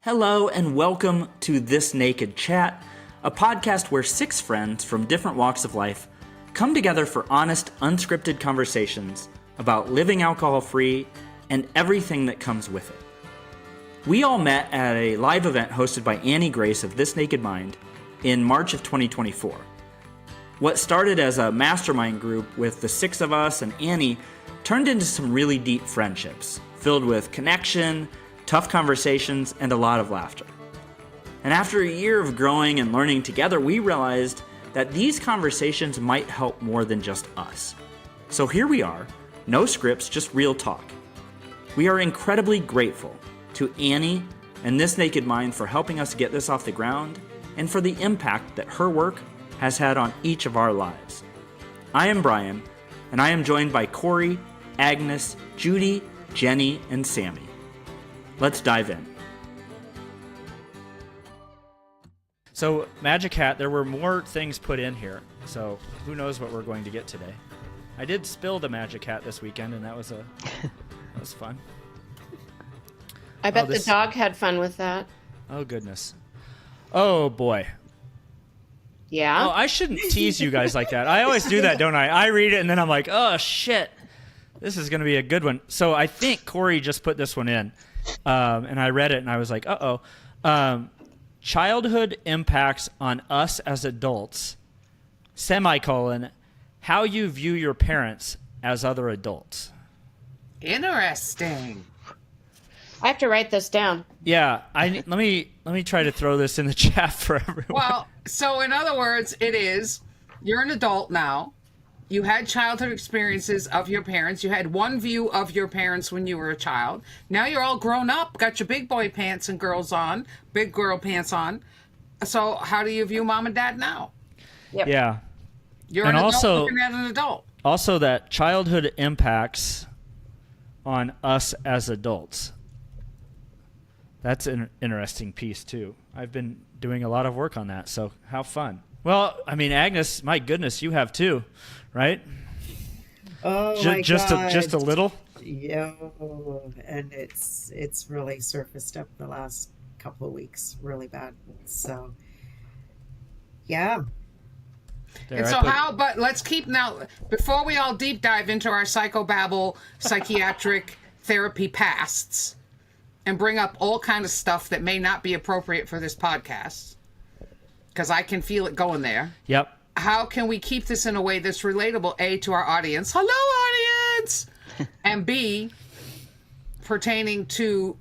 Hello and welcome to This Naked Chat, a podcast where six friends from different walks of life come together for honest, unscripted conversations about living alcohol-free and everything that comes with it. We all met at a live event hosted by Annie Grace of This Naked Mind in March of 2024. What started as a mastermind group with the six of us and Annie turned into some really deep friendships, filled with connection, tough conversations, and a lot of laughter. And after a year of growing and learning together, we realized that these conversations might help more than just us. So here we are, no scripts, just real talk. We are incredibly grateful to Annie and This Naked Mind for helping us get this off the ground and for the impact that her work has had on each of our lives. I am Brian, and I am joined by Kori, Agnes, Judi, Jenie, and Sammie. Let's dive in. So, Magic Hat, there were more things put in here, so who knows what we're going to get today. I did spill the Magic Hat this weekend, and that was fun. I bet the dog had fun with that. Oh, goodness. Oh, boy. Yeah? Oh, I shouldn't tease you guys like that. I always do that, don't I? I read it, and then I'm like, oh, shit. This is going to be a good one. So I think Kori just put this one in. And I read it and I was like, childhood impacts on us as adults, semicolon, how you view your parents as other adults. Interesting. I have to write this down. Yeah, let me try to throw this in the chat for everyone. Well, so in other words, you're an adult now. You had childhood experiences of your parents. You had one view of your parents when you were a child. Now you're all grown up, got your big boy pants and big girl pants on. So how do you view mom and dad now? Yep. Yeah. You're an adult looking at an adult. Also, that childhood impacts on us as adults. That's an interesting piece, too. I've been doing a lot of work on that, so how fun. Well, I mean, Agnes, my goodness, you have too, right? Oh, my God. Just a little? Yeah, and it's really surfaced up the last couple of weeks, really bad. So, yeah. But let's keep now, before we all deep dive into our psychobabble, psychiatric therapy pasts, and bring up all kind of stuff that may not be appropriate for this podcast, because I can feel it going there. Yep. How can we keep this in a way that's relatable, A, to our audience? Hello, audience! And B, pertaining to,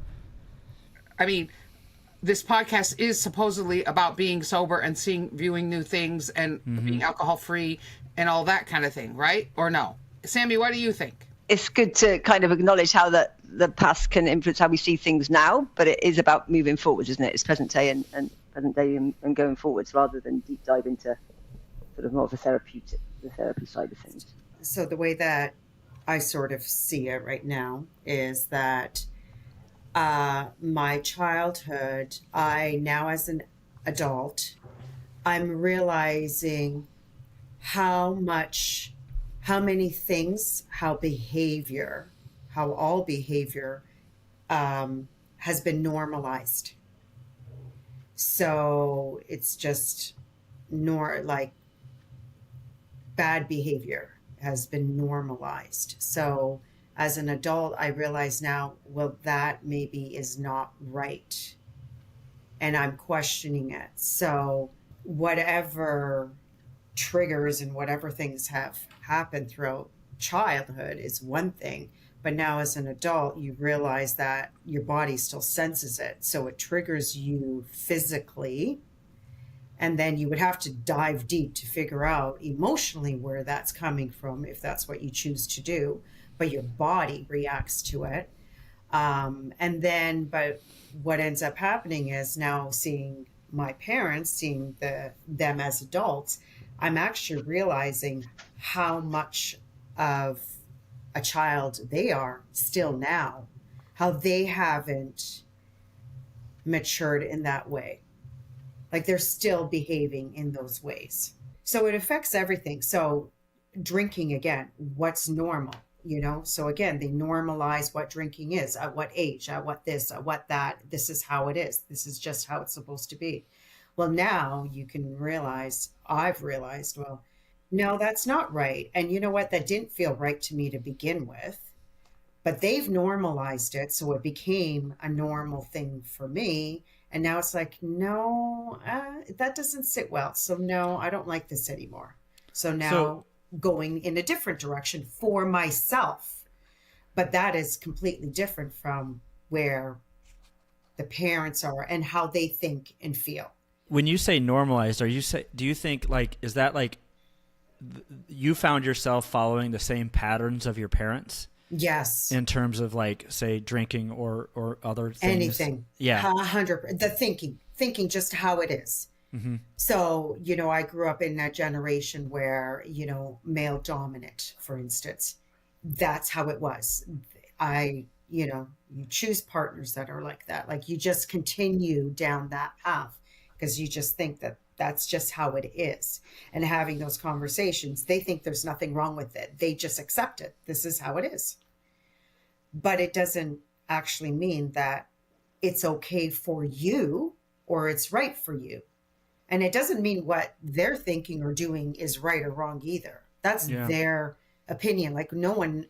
this podcast is supposedly about being sober and viewing new things and being alcohol-free and all that kind of thing, right? Or no? Sammie, what do you think? It's good to kind of acknowledge how the past can influence how we see things now, but it is about moving forwards, isn't it? It's present day and going forwards rather than deep dive into sort of more of the therapy side of things. So the way that I sort of see it right now is that my childhood, now as an adult, I'm realizing how many things, how all behavior has been normalized. So it's just bad behavior has been normalized. So as an adult, I realize now, well, that maybe is not right. And I'm questioning it. So whatever triggers and whatever things have happened throughout childhood is one thing. But now as an adult, you realize that your body still senses it. So it triggers you physically. And then you would have to dive deep to figure out emotionally where that's coming from, if that's what you choose to do. But your body reacts to it. But what ends up happening is now seeing my parents, seeing them as adults, I'm actually realizing how much of a child they are still now, how they haven't matured in that way. Like they're still behaving in those ways. So it affects everything. So drinking again, what's normal? So again, they normalize what drinking is, at what age, at what this, at what that. This is how it is. This is just how it's supposed to be. Well, now you can realize, I've realized, well, no, that's not right. And you know what? That didn't feel right to me to begin with, but they've normalized it. So it became a normal thing for me. And now it's like, no, that doesn't sit well. So no, I don't like this anymore. So now going in a different direction for myself. But that is completely different from where the parents are and how they think and feel. When you say normalized, do you think like, is that like you found yourself following the same patterns of your parents? Yes. In terms of like, say, drinking or other things? Anything. Yeah. 100%. The thinking just how it is. Mm-hmm. So, I grew up in that generation where, male dominant, for instance, that's how it was. You choose partners that are like that. Like you just continue down that path because you just think that that's just how it is. And having those conversations, they think there's nothing wrong with it. They just accept it. This is how it is. But it doesn't actually mean that it's okay for you or it's right for you. And it doesn't mean what they're thinking or doing is right or wrong either. That's their opinion. Like no one,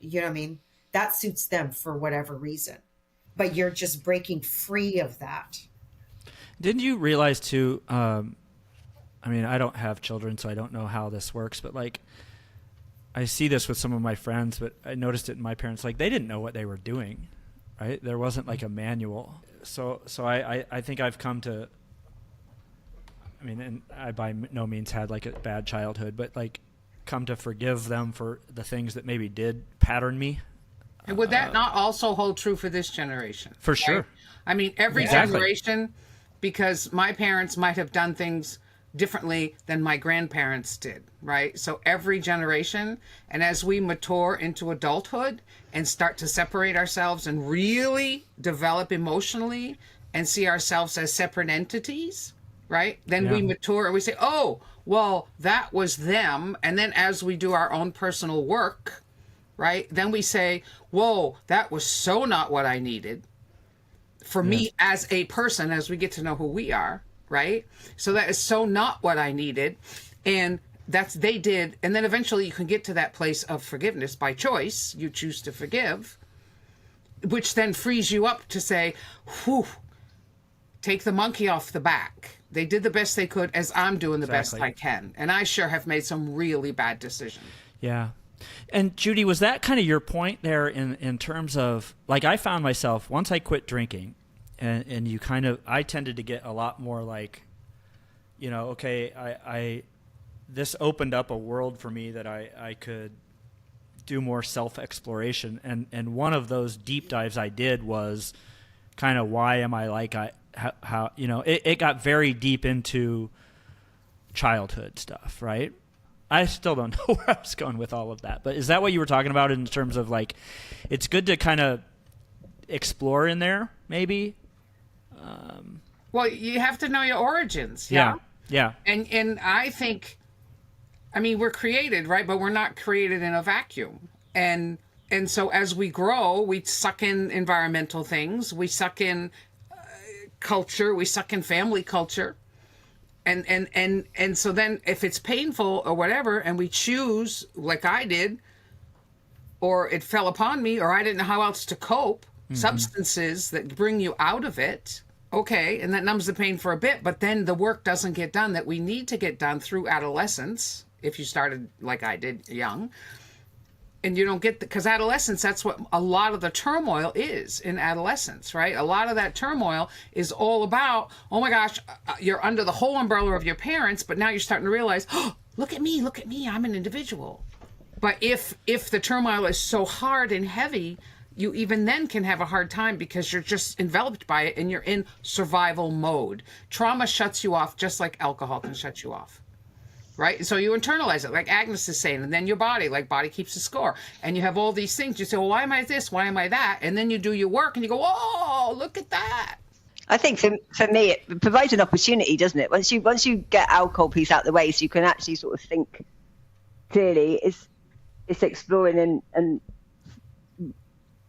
that suits them for whatever reason. But you're just breaking free of that. Didn't you realize too, I don't have children, so I don't know how this works, but like I see this with some of my friends, but I noticed it in my parents, like they didn't know what they were doing, right? There wasn't like a manual. So I think I've come to, and I by no means had like a bad childhood, but like come to forgive them for the things that maybe did pattern me. And would that not also hold true for this generation? For sure. Right? Every generation, because my parents might have done things differently than my grandparents did, right? So every generation, and as we mature into adulthood and start to separate ourselves and really develop emotionally and see ourselves as separate entities, right? Then we mature and we say, oh, well, that was them. And then as we do our own personal work, right? Then we say, whoa, that was so not what I needed for me as a person, as we get to know who we are, right? So that is so not what I needed. And they did. And then eventually you can get to that place of forgiveness by choice. You choose to forgive, which then frees you up to say, whew, take the monkey off the back. They did the best they could as I'm doing the best I can. And I sure have made some really bad decisions. Yeah. And Judi, was that kind of your point there in terms of, like, I found myself, once I quit drinking, and you kind of, I tended to get a lot more like, okay, this opened up a world for me that I could do more self-exploration. And one of those deep dives I did was kind of, why am I like how it got very deep into childhood stuff, right? I still don't know where I was going with all of that, but is that what you were talking about in terms of like, it's good to kind of explore in there, maybe? Well, you have to know your origins. Yeah. And I think, we're created, right? But we're not created in a vacuum. And so as we grow, we suck in environmental things, we suck in culture, we suck in family culture. And so then if it's painful or whatever, and we choose, like I did, or it fell upon me, or I didn't know how else to cope, substances that bring you out of it, okay, and that numbs the pain for a bit, but then the work doesn't get done that we need to get done through adolescence, if you started like I did young. And you don't get because adolescence, that's what a lot of the turmoil is in adolescence, right? A lot of that turmoil is all about, oh my gosh, you're under the whole umbrella of your parents, but now you're starting to realize, oh, look at me, I'm an individual. But if the turmoil is so hard and heavy, you even then can have a hard time because you're just enveloped by it and you're in survival mode. Trauma shuts you off just like alcohol can shut you off. Right? So you internalize it, like Agnes is saying, and then your body keeps a score. And you have all these things. You say, well, why am I this? Why am I that? And then you do your work and you go, oh, look at that. I think for me, it provides an opportunity, doesn't it? Once you get alcohol piece out of the way, so you can actually sort of think clearly, it's exploring and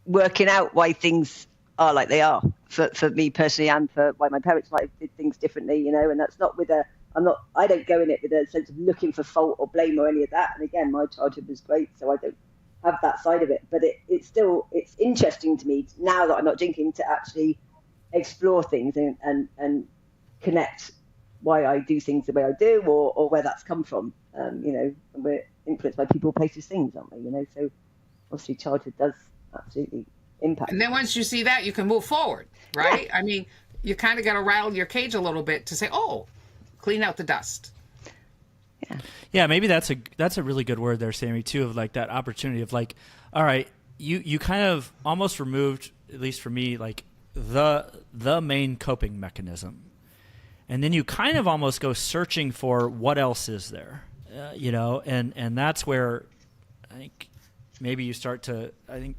working out why things are like they are for me personally, and for why my parents might have did things differently, you know. And that's not with I don't go in it with a sense of looking for fault or blame or any of that. And again, my childhood was great, so I don't have that side of it. But it's interesting to me now that I'm not drinking to actually explore things and connect why I do things the way I do, or where that's come from. You know, we're influenced by people, places, things, aren't we? You know, so obviously childhood does absolutely impact. And then once you see that, you can move forward, right? Yeah. I mean, you kind of got to rattle your cage a little bit to say, oh, clean out the dust. Yeah, maybe that's a really good word there, Sammie, too, of like that opportunity of like, all right, you kind of almost removed, at least for me, like the main coping mechanism. And then you kind of almost go searching for what else is there, you know, and that's where I think maybe you start to,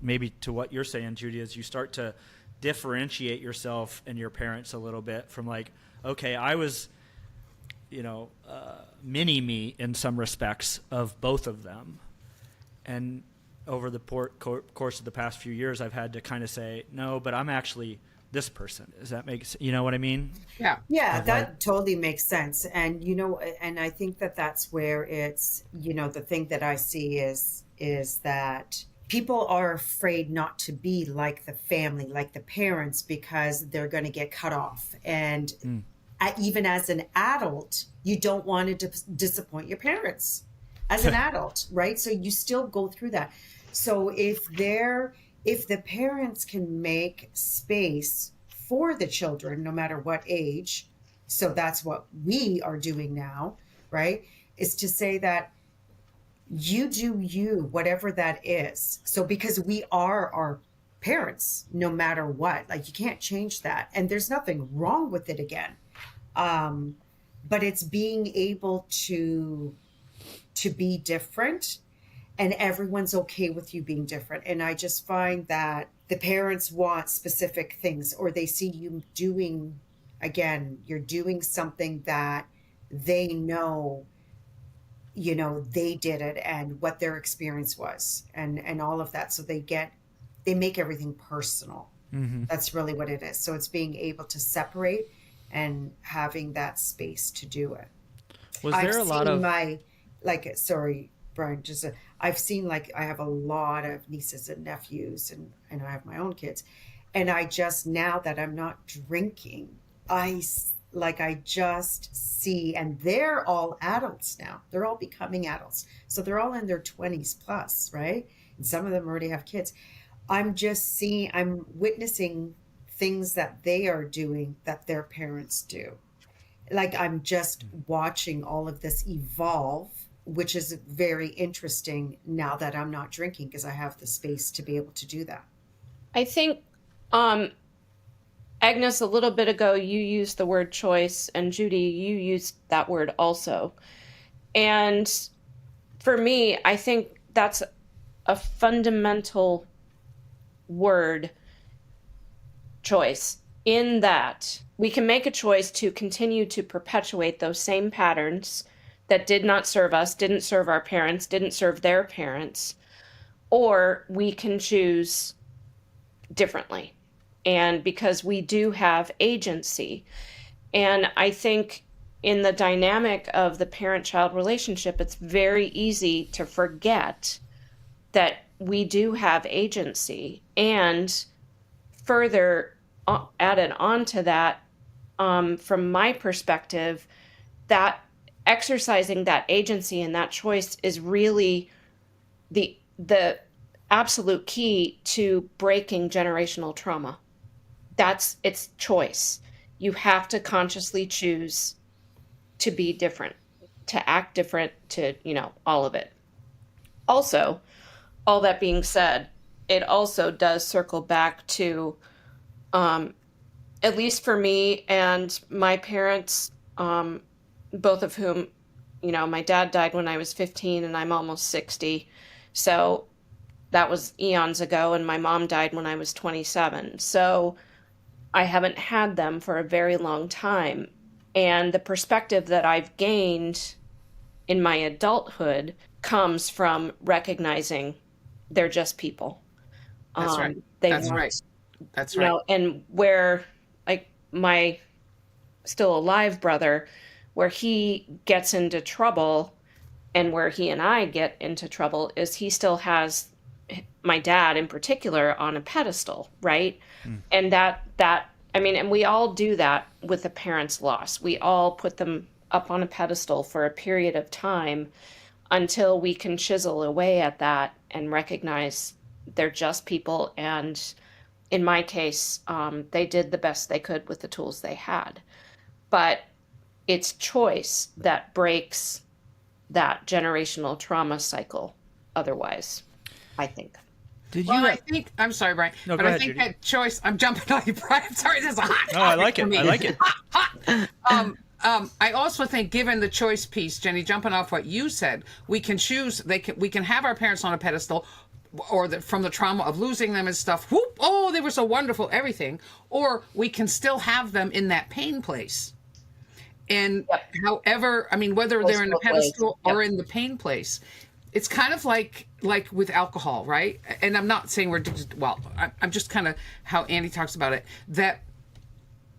maybe to what you're saying, Judi, is you start to differentiate yourself and your parents a little bit from like, okay, I was, you know, mini me in some respects of both of them. And over the course of the past few years, I've had to kind of say, no, but I'm actually this person. Does that make sense? You know what I mean? Yeah. Yeah, that totally makes sense. And, you know, and I think that that's where it's, you know, the thing that I see is that people are afraid not to be like the family, like the parents, because they're going to get cut off. And even as an adult, you don't want to disappoint your parents as an adult, right? So you still go through that. So if the parents can make space for the children, no matter what age, so that's what we are doing now, right? Is to say that you do you, whatever that is. So because we are our parents, no matter what, like you can't change that. And there's nothing wrong with it again. But it's being able to be different, and everyone's okay with you being different. And I just find that the parents want specific things, or they see you doing, again, you're doing something that they know, you know, they did it and what their experience was and all of that. So they make everything personal. Mm-hmm. That's really what it is. So it's being able to separate and having that space to do it. Was there a lot of sorry, Brian, I've seen, like, I have a lot of nieces and nephews, and I have my own kids. And I just, now that I'm not drinking, I just see, and they're all adults now. They're all becoming adults. So they're all in their 20s plus, right? And some of them already have kids. I'm witnessing things that they are doing that their parents do. Like, I'm just watching all of this evolve, which is very interesting now that I'm not drinking, because I have the space to be able to do that. I think, Agnes, a little bit ago, you used the word choice, and Judi, you used that word also. And for me, I think that's a fundamental word, choice, in that we can make a choice to continue to perpetuate those same patterns that did not serve us, didn't serve our parents, didn't serve their parents, or we can choose differently. And because we do have agency. And I think in the dynamic of the parent-child relationship, it's very easy to forget that we do have agency. And further added on to that, from my perspective, that exercising that agency and that choice is really the absolute key to breaking generational trauma. It's choice. You have to consciously choose to be different, to act different, to, all of it. Also, all that being said, it also does circle back to, at least for me and my parents, both of whom, my dad died when I was 15 and I'm almost 60. So that was eons ago. And my mom died when I was 27. So I haven't had them for a very long time. And the perspective that I've gained in my adulthood comes from recognizing they're just people. That's right. They That's weren't, right. That's you right. know, and where like my still alive brother, where he gets into trouble and where he and I get into trouble is he still has my dad in particular on a pedestal, right? And that I mean, and we all do that with a parent's loss. We all put them up on a pedestal for a period of time until we can chisel away at that and recognize they're just people. And in my case, they did the best they could with the tools they had. But it's choice that breaks that generational trauma cycle otherwise, I think. Did Well, you? I think I'm sorry, Brian, No, but go I ahead, think Judi. that choice. I'm jumping on you, Brian. Sorry, this is a hot. No, I like topic it. for me. I like it. Hot. I also think, given the choice piece, Jenny, jumping off what you said, we can choose. We can have our parents on a pedestal, or from the trauma of losing them and stuff. Whoop! Oh, they were so wonderful, everything. Or we can still have them in that pain place. And however, I mean, whether they're in the both ways. pedestal or in the pain place, it's kind of like with alcohol, right? And I'm not saying we're addicted. Well, I'm just kind of how Andy talks about it. That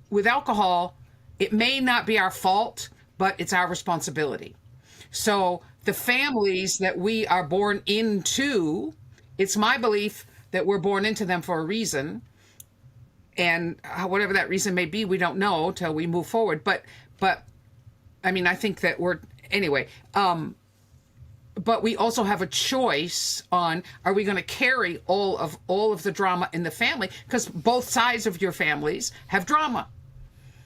with alcohol, it may not be our fault, but it's our responsibility. So the families that we are born into, it's my belief that we're born into them for a reason. And whatever that reason may be, we don't know till we move forward. But I mean, I think that anyway. But we also have a choice on, are we going to carry all of the drama in the family? Because both sides of your families have drama.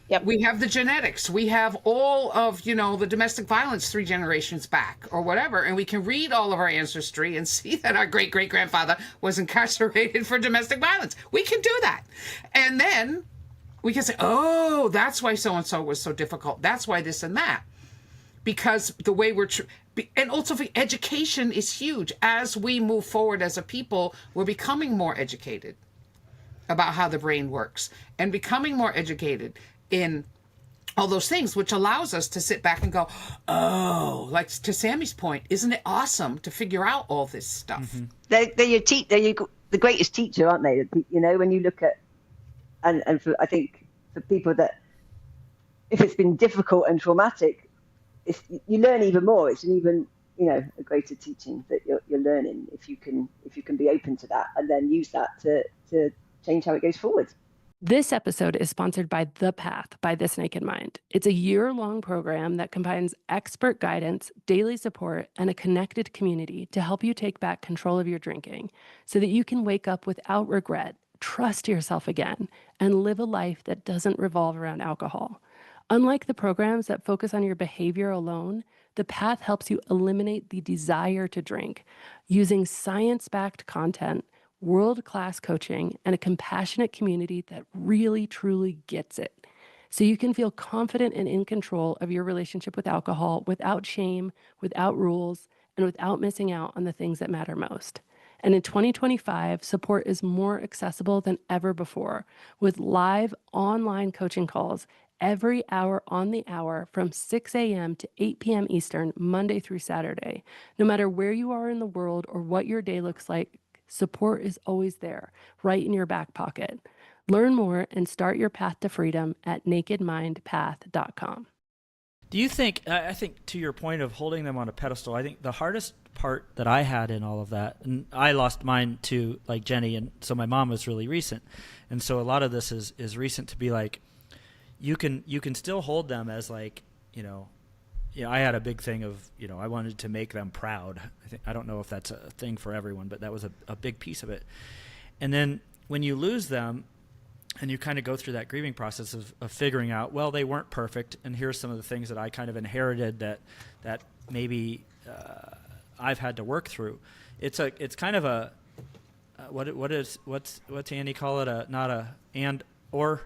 Yep. We have the genetics. We have all of, the domestic violence 3 generations back or whatever. And we can read all of our ancestry and see that our great-great-grandfather was incarcerated for domestic violence. We can do that. And then we can say, oh, that's why so-and-so was so difficult. That's why this and that. Because the way and also education is huge. As we move forward as a people, we're becoming more educated about how the brain works and becoming more educated in all those things, which allows us to sit back and go, oh, like to Sammie's point, isn't it awesome to figure out all this stuff? Mm-hmm. They're the greatest teacher, aren't they? When you look at, and I think for people that, if it's been difficult and traumatic, you learn even more. It's an even, a greater teaching that you're learning if you can be open to that and then use that to change how it goes forward. This episode is sponsored by The Path by This Naked Mind. It's a year-long program that combines expert guidance, daily support, and a connected community to help you take back control of your drinking so that you can wake up without regret, trust yourself again, and live a life that doesn't revolve around alcohol. Unlike the programs that focus on your behavior alone, The Path helps you eliminate the desire to drink using science-backed content, world-class coaching, and a compassionate community that really, truly gets it. So you can feel confident and in control of your relationship with alcohol without shame, without rules, and without missing out on the things that matter most. And in 2025, support is more accessible than ever before with live online coaching calls every hour on the hour from 6 a.m. to 8 p.m. Eastern, Monday through Saturday. No matter where you are in the world or what your day looks like, support is always there, right in your back pocket. Learn more and start your path to freedom at nakedmindpath.com. Do you think, I think to your point of holding them on a pedestal, I think the hardest part that I had in all of that, and I lost mine too, like Jenny, and so my mom was really recent. And so a lot of this is recent to be like, you can still hold them as like, I had a big thing of, I wanted to make them proud. I don't know if that's a thing for everyone, but that was a big piece of it. And then when you lose them and you kind of go through that grieving process of figuring out, well, they weren't perfect, and here's some of the things that I kind of inherited that maybe I've had to work through. It's kind of a what's Andy call it, not a and or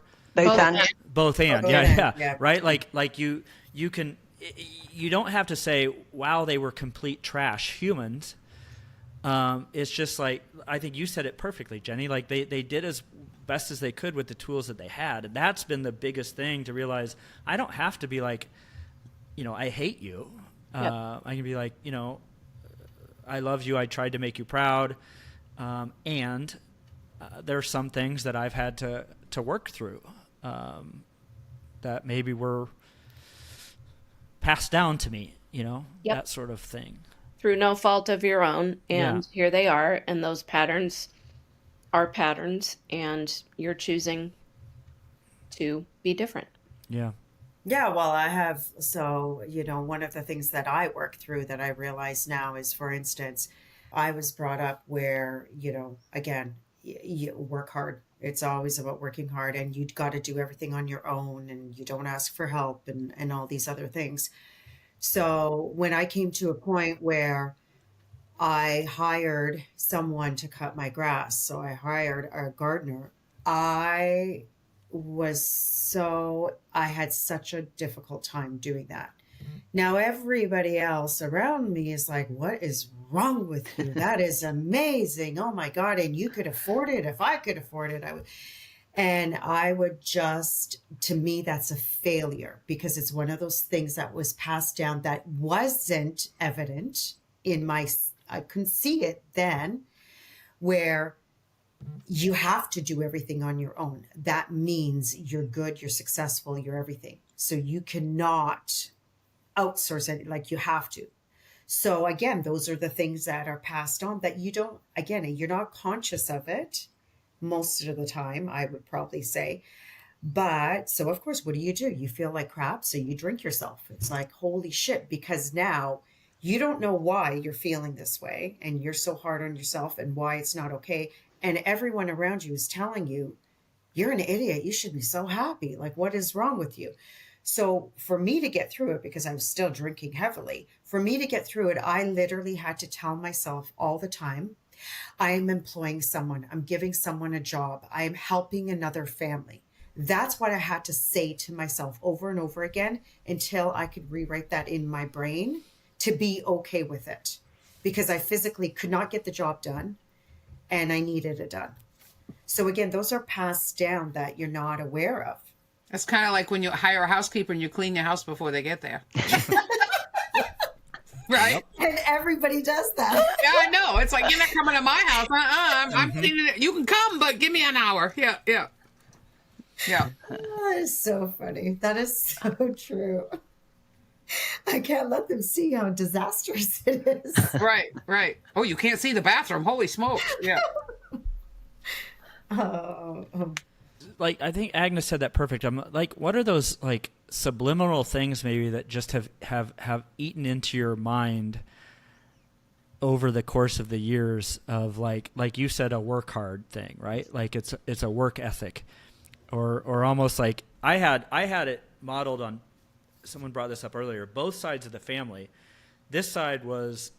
both and yeah, right, like you can. You don't have to say, wow, they were complete trash humans. It's just like, I think you said it perfectly, Jenny. Like they did as best as they could with the tools that they had. And that's been the biggest thing to realize. I don't have to be like, I hate you. I can be like, I love you. I tried to make you proud. And there are some things that I've had to work through that maybe were passed down to me, that sort of thing. Through no fault of your own. And here they are. And those patterns are patterns. And you're choosing to be different. Yeah. Yeah, well, I have, so, one of the things that I work through that I realize now is, for instance, I was brought up where, again, you work hard. It's always about working hard, and you've got to do everything on your own, and you don't ask for help and all these other things. So when I came to a point where I hired someone to cut my grass, so I hired a gardener, I had such a difficult time doing that. Now everybody else around me is like, what is wrong with you? That is amazing. Oh my God. And you could afford it. If I could afford it, I would. And I would just, to me, that's a failure, because it's one of those things that was passed down that wasn't evident I couldn't see it then, where you have to do everything on your own. That means you're good, you're successful, you're everything. So you cannot outsource it, like you have to. So again, those are the things that are passed on that you don't, again, you're not conscious of it most of the time, I would probably say. But so of course, what do? You feel like crap, so you drink yourself. It's like, holy shit, because now you don't know why you're feeling this way and you're so hard on yourself and why it's not okay. And everyone around you is telling you, you're an idiot. You should be so happy. Like, what is wrong with you? So for me to get through it, because I was still drinking heavily, for me to get through it, I literally had to tell myself all the time, I am employing someone. I'm giving someone a job. I am helping another family. That's what I had to say to myself over and over again until I could rewrite that in my brain to be okay with it, because I physically could not get the job done and I needed it done. So again, those are passed down that you're not aware of. That's kind of like when you hire a housekeeper and you clean your house before they get there. Right? And everybody does that. Yeah, I know. It's like, you're not coming to my house. I'm cleaning it. You can come, but give me an hour. Yeah. That is so funny. That is so true. I can't let them see how disastrous it is. Right. Oh, you can't see the bathroom. Holy smoke. Yeah. Like, I think Agnes said that perfect. I'm like, what are those like subliminal things maybe that just have eaten into your mind over the course of the years of like you said, a work hard thing, right? Like it's a work ethic, or almost like I had it modeled on. Someone brought this up earlier. Both sides of the family. This side was,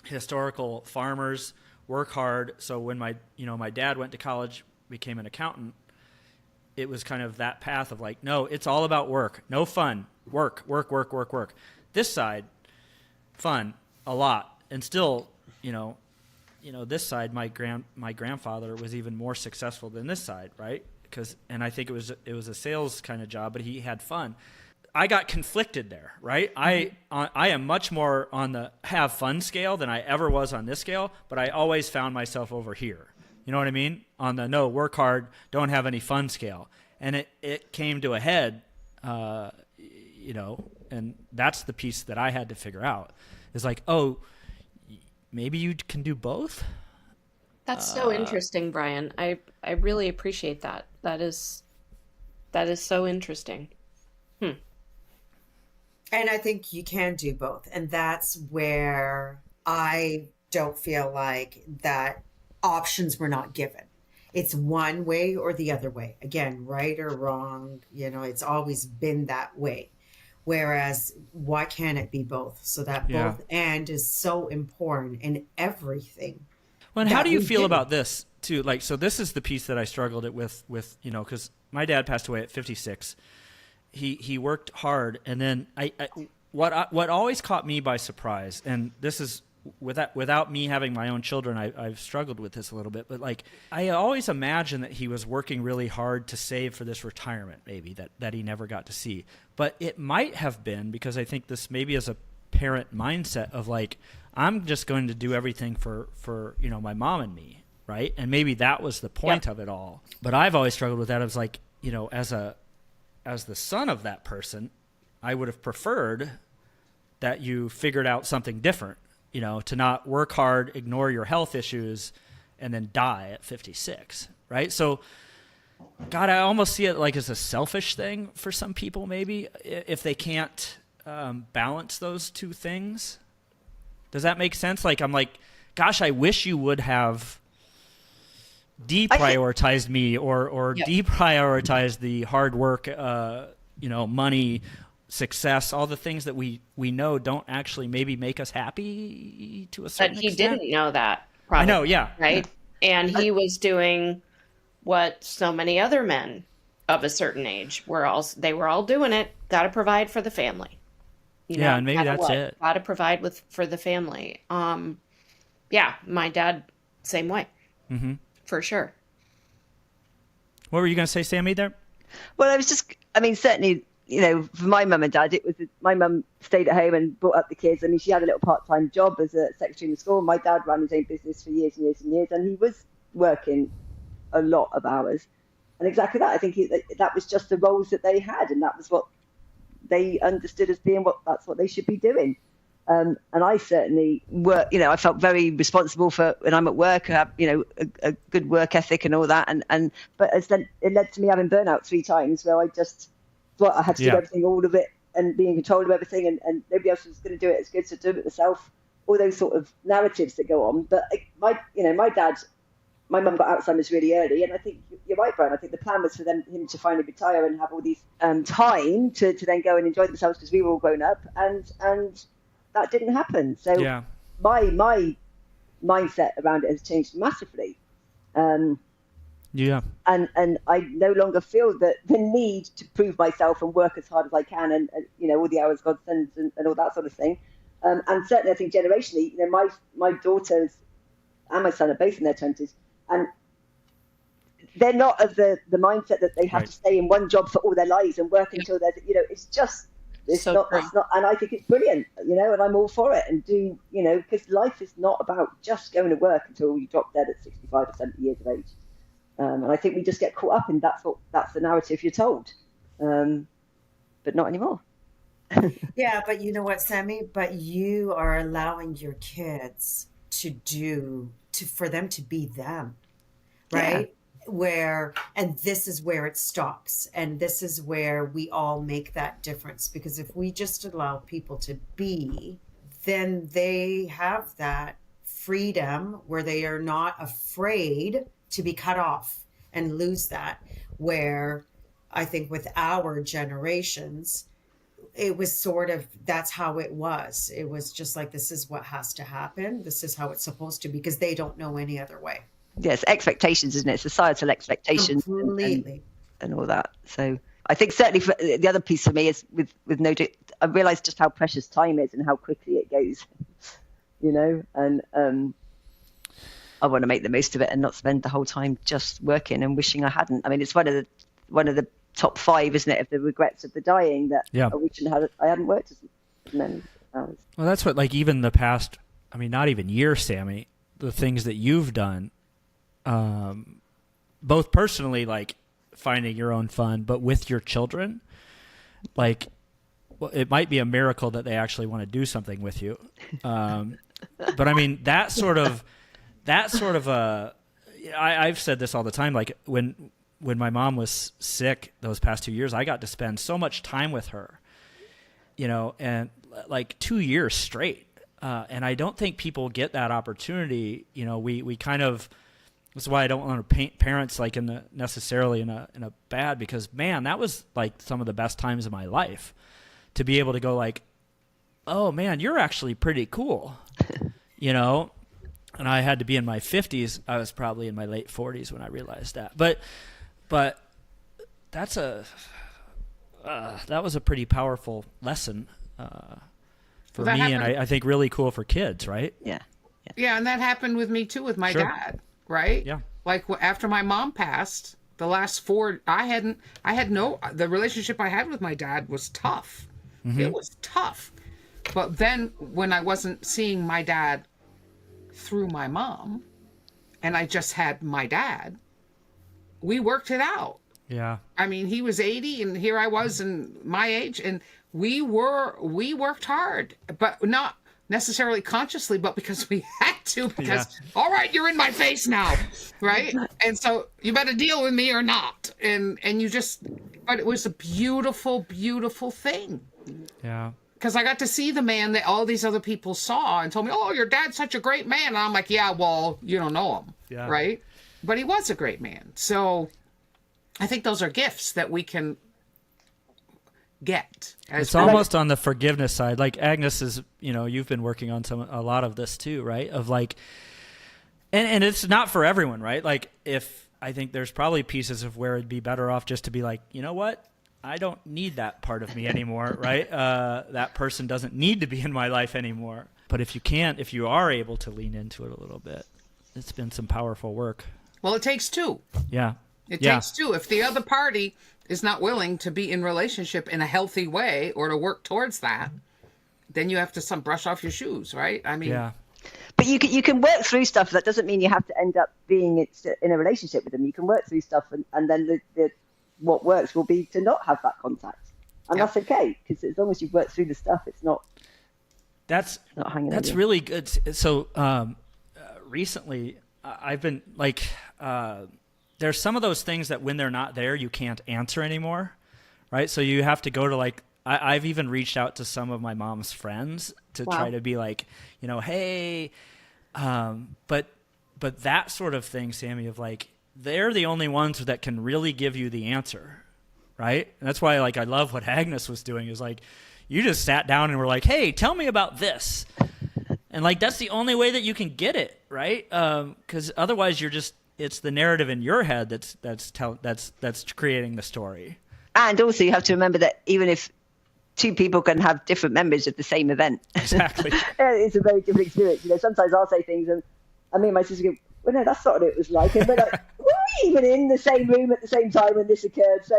historical farmers, work hard. So when my dad went to college, became an accountant, it was kind of that path of like, no, it's all about work, no fun, work. This side, fun, a lot, and still, this side, my grandfather was even more successful than this side, right? And I think it was a sales kind of job, but he had fun. I got conflicted there, right? I am much more on the have fun scale than I ever was on this scale, but I always found myself over here. You know what I mean? On the no, work hard, don't have any fun scale. And it came to a head, and that's the piece that I had to figure out. Is like, oh, maybe you can do both? That's so interesting, Brian. I really appreciate that. That is so interesting. And I think you can do both. And that's where I don't feel like that options were not given. It's one way or the other way. Again, right or wrong, it's always been that way. Whereas why can't it be both? So that both and is so important in everything. Well, and how do you feel about this too? Like, so this is the piece that I struggled with, because my dad passed away at 56. He worked hard, and then what always caught me by surprise, and this is without me having my own children, I've struggled with this a little bit, but like I always imagined that he was working really hard to save for this retirement, maybe that he never got to see. But it might have been because I think this maybe is a parent mindset of like, I'm just going to do everything for my mom and me, right? And maybe that was the point of it all. But I've always struggled with that. I was like, you know, as the son of that person, I would have preferred that you figured out something different, you know, to not work hard, ignore your health issues, and then die at 56, right? So, God, I almost see it like as a selfish thing for some people, maybe, if they can't balance those two things. Does that make sense? Like, I'm like, gosh, I wish you would have deprioritized me or deprioritized the hard work, you know, money, success, all the things that we know don't actually maybe make us happy to a certain extent. But he didn't know that, probably. I know, yeah. Right? Yeah. And he was doing what so many other men of a certain age they were all doing it. Got to provide for the family. You know, and maybe that's it. Got to provide for the family. Yeah, my dad, same way, for sure. What were you going to say, Sammie, there? Well, certainly, you know, for my mum and dad, it was my mum stayed at home and brought up the kids. I mean, she had a little part-time job as a secretary in the school. My dad ran his own business for years and years and years, and he was working a lot of hours. And exactly that, I think that was just the roles that they had, and that was what they understood as being that's what they should be doing. And I certainly I felt very responsible for when I'm at work. I have, you know, a good work ethic and all that. But it led to me having burnout 3 times, where I just thought I had to do everything, all of it, and be in control of everything, and nobody else was going to do it as good, so do it myself. All those sort of narratives that go on. But my mum got Alzheimer's really early, and I think you're right, Brian. I think the plan was for him to finally retire and have all these time to then go and enjoy themselves, because we were all grown up, and that didn't happen. So my mindset around it has changed massively. And I no longer feel the need to prove myself and work as hard as I can, and you know, all the hours God sends and all that sort of thing. And certainly I think generationally, you know, my daughters and my son are both in their 20s, and they're not of the mindset that they have to stay in one job for all their lives and work until they're, you know, it's not, and I think it's brilliant, you know, and I'm all for it, and do, you know, because life is not about just going to work until you drop dead at 65 or 70 years of age. And I think we just get caught up in that's the narrative you're told, but not anymore. Yeah, but you know what, Sammie? But you are allowing your kids for them to be them, right? And this is where it stops. And this is where we all make that difference. Because if we just allow people to be, then they have that freedom where they are not afraid to be cut off and lose that. Where I think with our generations, it was sort of, that's how it was. It was just like, this is what has to happen. This is how it's supposed to be, because they don't know any other way. Yes, expectations, isn't it? Societal expectations. Completely. And all that. So I think certainly for the other piece for me is with I realised just how precious time is and how quickly it goes, you know, and I want to make the most of it and not spend the whole time just working and wishing I hadn't. I mean, it's one of the top 5, isn't it, of the regrets of the dying, that I wish I hadn't worked as many hours. Well, that's what, like, even the past, I mean, not even years, Sammie, the things that you've done, both personally, like finding your own fun, but with your children, like, well, it might be a miracle that they actually want to do something with you. But I mean, that sort of I've said this all the time, like when my mom was sick those past 2 years, I got to spend so much time with her, you know, and like 2 years straight. And I don't think people get that opportunity. You know, we kind of, that's why I don't want to paint parents like necessarily in a bad, because man, that was like some of the best times of my life, to be able to go like, oh man, you're actually pretty cool, you know? And I had to be in my 50s. I was probably in my late 40s when I realized that. But that's that was a pretty powerful lesson for me, and I think really cool for kids, right? Yeah. Yeah, and that happened with me too, with my dad, right? Yeah. Like after my mom passed, the last 4, the relationship I had with my dad was tough. Mm-hmm. It was tough. But then when I wasn't seeing my dad through my mom, and I just had my dad, we worked it out. Yeah. I mean, he was 80 and here I was in my age, and we worked hard, but not necessarily consciously, but because we had to, because all right, you're in my face now, right? And so you better deal with me or not. And you just, but it was a beautiful, beautiful thing. Yeah. Because I got to see the man that all these other people saw and told me, oh, your dad's such a great man. And I'm like, yeah, well, you don't know him, right? But he was a great man. So I think those are gifts that we can get. It's almost on the forgiveness side. Like Agnes is, you've been working on a lot of this too, right? Of like, and it's not for everyone, right? Like I think there's probably pieces of where it'd be better off just to be like, you know what? I don't need that part of me anymore, right? That person doesn't need to be in my life anymore. But if you are able to lean into it a little bit, it's been some powerful work. Well, it takes two. Yeah. It takes two. If the other party is not willing to be in relationship in a healthy way or to work towards that, then you have to brush off your shoes, right? I mean, but you can work through stuff. That doesn't mean you have to end up being in a relationship with them. You can work through stuff, and then what works will be to not have that contact, and that's okay, because as long as you've worked through the stuff, it's not. That's really good. So recently, I've been like. There's some of those things that when they're not there, you can't answer anymore, right? So you have to go to like, I've even reached out to some of my mom's friends to try to be like, hey, but that sort of thing, Sammie, of like, they're the only ones that can really give you the answer, right? And that's why like I love what Agnes was doing is like, you just sat down and were like, hey, tell me about this. And like, that's the only way that you can get it, right? Because otherwise it's the narrative in your head that's creating the story. And also you have to remember that even if two people can have different memories of the same event, exactly, it's a very different experience. Sometimes I'll say things and me and my sister go, well, no, that's not what it was like. And we're like, were we even in the same room at the same time when this occurred? So,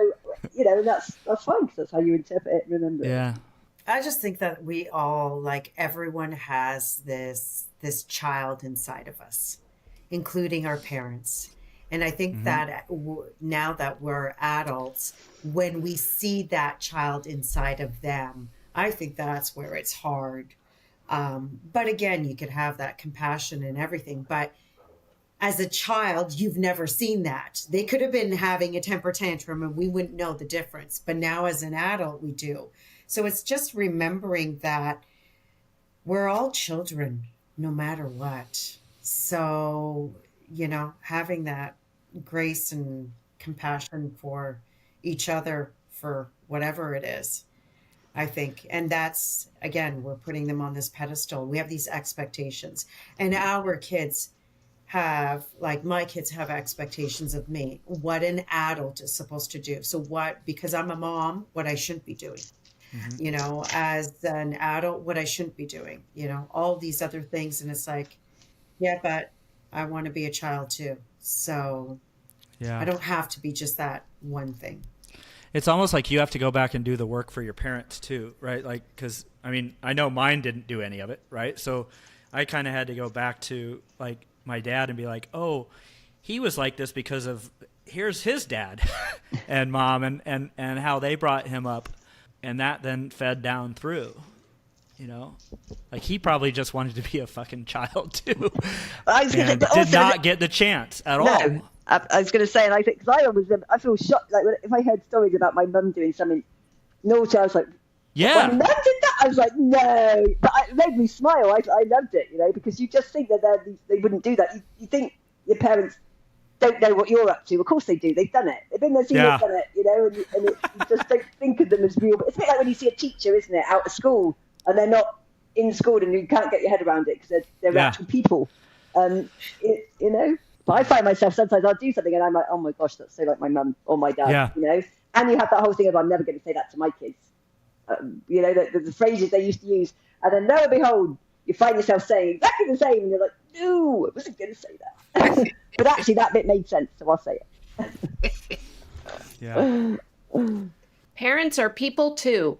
and that's fine, because that's how you interpret it and remember it. Yeah. I just think that we all, like, everyone has this child inside of us, including our parents. And I think that now that we're adults, when we see that child inside of them, I think that's where it's hard. But again, you could have that compassion and everything. But as a child, you've never seen that. They could have been having a temper tantrum and we wouldn't know the difference. But now as an adult, we do. So it's just remembering that we're all children, no matter what. So, having that grace and compassion for each other for whatever it is, I think. And that's, again, we're putting them on this pedestal. We have these expectations. And our kids have, like my kids have expectations of me, what an adult is supposed to do. So because I'm a mom, what I shouldn't be doing. As an adult, what I shouldn't be doing, all these other things. And it's like, yeah, but I want to be a child too. So I don't have to be just that one thing. It's almost like you have to go back and do the work for your parents too, right? Like, because I know mine didn't do any of it, right? So I kind of had to go back to like my dad and be like, oh, he was like this because of here's his dad and mom and how they brought him up. And that then fed down through, like he probably just wanted to be a fucking child too, and did not get the chance at all. I was going to say, and I think because I feel shocked. Like if I heard stories about my mum doing something naughty, I was like, yeah, my mum did that. I was like, no, but it made me smile. I loved it, because you just think that they wouldn't do that. You think your parents don't know what you're up to. Of course they do. They've done it. They've been there, seen it, done it, and you just don't think of them as real. But it's a bit like when you see a teacher, isn't it, out of school, and they're not in school, and you can't get your head around it because they're actual people. But I find myself sometimes I'll do something and I'm like, oh my gosh, that's so like my mum or my dad, And you have that whole thing of I'm never going to say that to my kids. The phrases they used to use, and then lo and behold, you find yourself saying exactly the same, and you're like, no, I wasn't going to say that. But actually, that bit made sense, so I'll say it. Yeah. Parents are people too.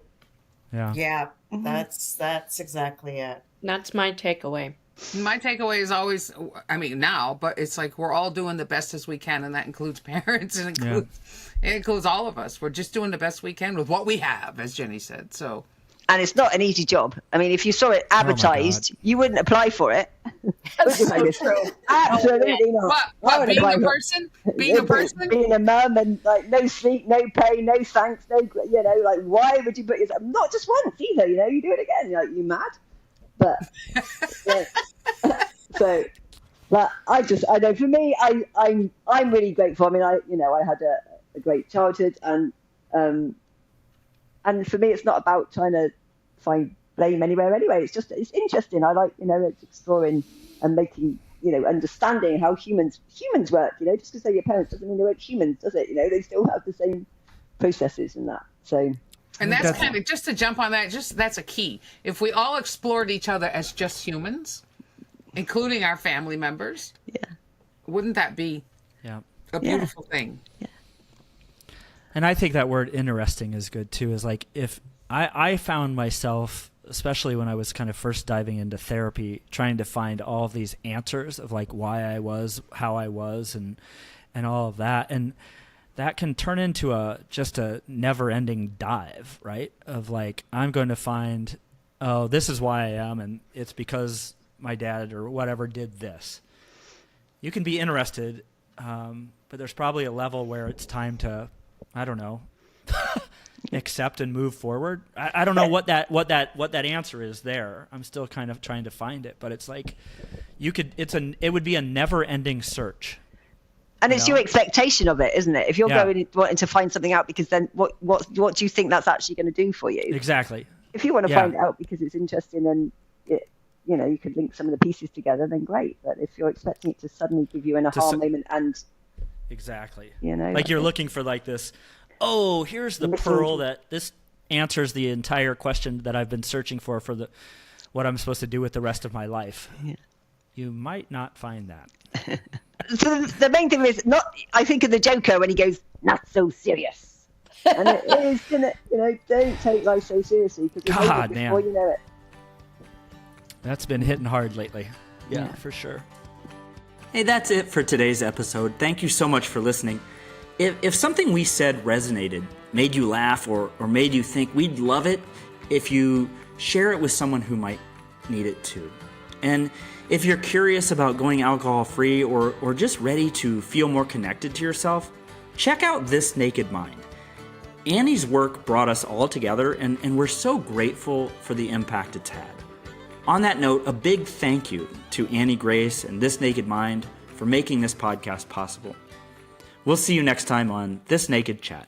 Yeah. Yeah, that's exactly it. That's my takeaway. My takeaway is always, I mean, now, but it's like we're all doing the best as we can, and that includes parents, and it includes all of us. We're just doing the best we can with what we have, as Jenny said. So, and it's not an easy job. I mean, if you saw it advertised, you wouldn't apply for it. That's so true. Absolutely not. But being a person, being a mum, and like no sleep, no pay, no thanks, no, you know, like why would you put yourself? Not just once either. You know, you do it again. You're like, you mad? But so, but I know for me, I'm really grateful. I mean, I had a great childhood, and for me, it's not about trying to find blame anywhere anyway. It's interesting. I like, it's exploring and making, understanding how humans work. Just because they're your parents doesn't mean they weren't humans, does it? They still have the same processes and that. So. And that's kind of, just to jump on that, that's a key. If we all explored each other as just humans, including our family members, wouldn't that be a beautiful thing? Yeah. And I think that word interesting is good too, is like, if I found myself, especially when I was kind of first diving into therapy, trying to find all of these answers of like why I was, how I was, and all of that. And that can turn into just a never-ending dive, right? Of like, I'm going to find, oh, this is why I am, and it's because my dad or whatever did this. You can be interested, but there's probably a level where it's time to, I don't know, accept and move forward. I don't know what that answer is there. I'm still kind of trying to find it, but it's like it would be a never-ending search. And it's your expectation of it, isn't it? If you're going wanting to find something out, because then what do you think that's actually going to do for you? Exactly. If you want to find it out because it's interesting and you could link some of the pieces together, then great. But if you're expecting it to suddenly give you an aha moment and exactly, like you're looking for like this, oh, here's the pearl that this answers the entire question that I've been searching for what I'm supposed to do with the rest of my life. Yeah. You might not find that. So the main thing is I think of the Joker when he goes, not so serious. And it is gonna, don't take life so seriously, because before you know it. That's been hitting hard lately. Yeah, for sure. Hey, that's it for today's episode. Thank you so much for listening. If something we said resonated, made you laugh, or made you think, we'd love it if you share it with someone who might need it too. And if you're curious about going alcohol-free or just ready to feel more connected to yourself, check out This Naked Mind. Annie's work brought us all together, and we're so grateful for the impact it's had. On that note, a big thank you to Annie Grace and This Naked Mind for making this podcast possible. We'll see you next time on This Naked Chat.